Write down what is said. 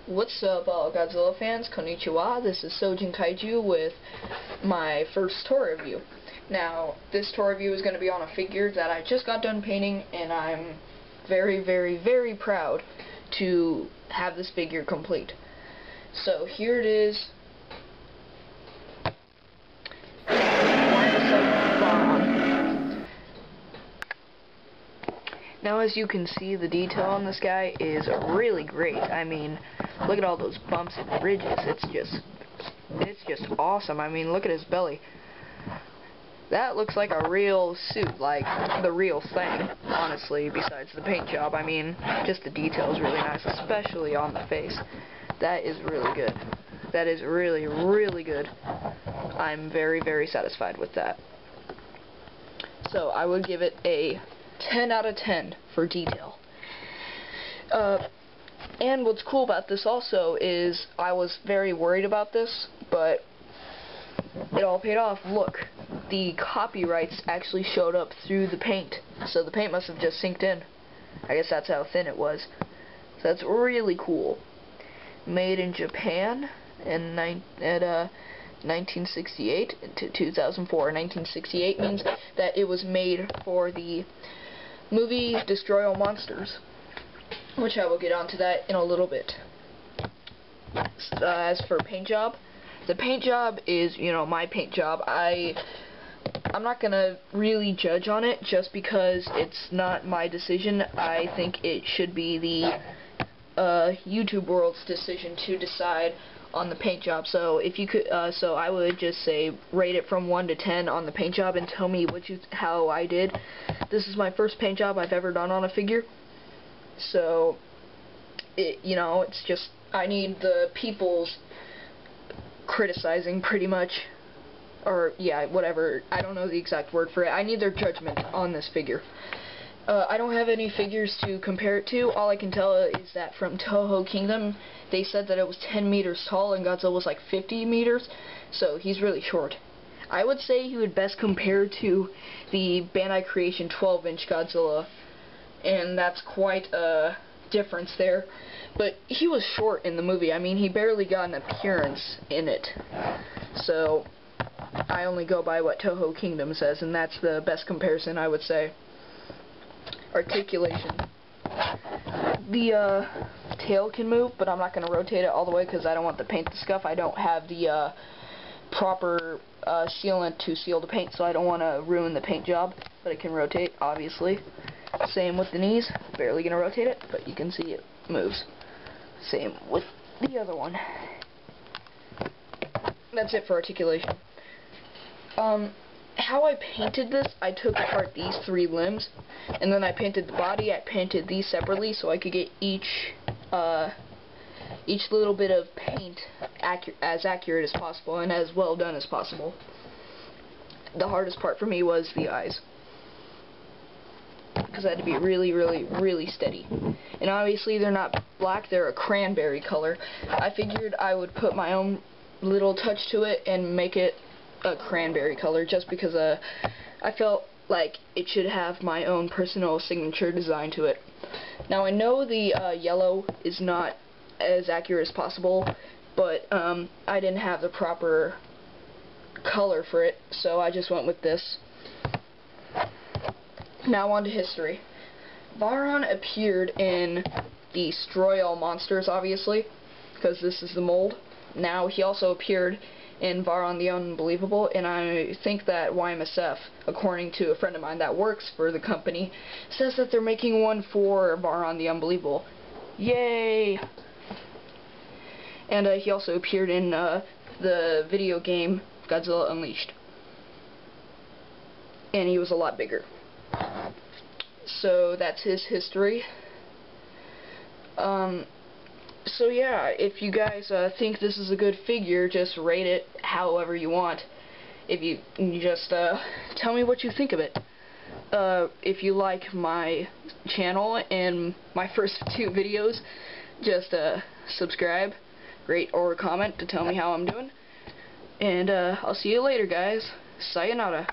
What's up, all Godzilla fans? Konnichiwa. This is Sojin Kaiju with my first tour review. Now, this tour review is going to be on a figure that I just got done painting, and I'm very, very, very proud to have this figure complete. So, here it is. Y-MSF Varan. Now, as you can see, the detail on this guy is really great. I mean, look at all those bumps and ridges. It's just awesome. I mean, look at his belly. That looks like a real suit, like the real thing, honestly, besides the paint job. I mean, just the detail is really nice, especially on the face. That is really good. That is really, really good. I'm very, very satisfied with that. So, I would give it a 10 out of 10 for detail. And what's cool about this also is I was very worried about this, but it all paid off. Look, the copyrights actually showed up through the paint, so the paint must have just sinked in. I guess that's how thin it was. So that's really cool. Made in Japan in 1968 to 2004. 1968 means that it was made for the movie Destroy All Monsters, which I will get onto that in a little bit. As for paint job, the paint job is, you know, my paint job. I'm not gonna really judge on it just because it's not my decision. I think it should be the YouTube world's decision to decide on the paint job. So if you could, so I would just say rate it from 1 to 10 on the paint job and tell me how I did. This is my first paint job I've ever done on a figure, so you know, it's just I need the people's criticizing pretty much, or yeah, whatever. I don't know the exact word for it. I need their judgment on this figure. I don't have any figures to compare it to. All I can tell is that from Toho Kingdom, they said that it was 10 meters tall and Godzilla was like 50 meters, so he's really short. I would say he would best compare to the Bandai Creation 12-inch Godzilla, and that's quite a difference there. But he was short in the movie. I mean, he barely got an appearance in it. So, I only go by what Toho Kingdom says, and that's the best comparison, I would say. Articulation. The tail can move, but I'm not going to rotate it all the way because I don't want the paint to scuff. I don't have the proper sealant to seal the paint, so I don't want to ruin the paint job, but it can rotate, obviously. Same with the knees. Barely going to rotate it, but you can see it moves. Same with the other one. That's it for articulation. How I painted this, I took apart these 3 limbs, and then I painted the body. I painted these separately so I could get each little bit of paint as accurate as possible and as well done as possible. The hardest part for me was the eyes, because I had to be really, really, really steady. And obviously they're not black, they're a cranberry color. I figured I would put my own little touch to it and make it a cranberry color just because I felt like it should have my own personal signature design to it. Now I know the yellow is not as accurate as possible, but I didn't have the proper color for it, so I just went with this. Now on to history. Varan appeared in the Destroy All Monsters, obviously, because this is the mold. Now he also appeared in Varan the Unbelievable, and I think that Y-MSF, according to a friend of mine that works for the company, says that they're making one for Varan the Unbelievable. Yay! And he also appeared in the video game Godzilla Unleashed. And he was a lot bigger. So that's his history. So yeah, if you guys think this is a good figure, just rate it however you want. If you just tell me what you think of it. If you like my channel and my first 2 videos, just subscribe, rate, or comment to tell me how I'm doing. And I'll see you later, guys. Sayonara.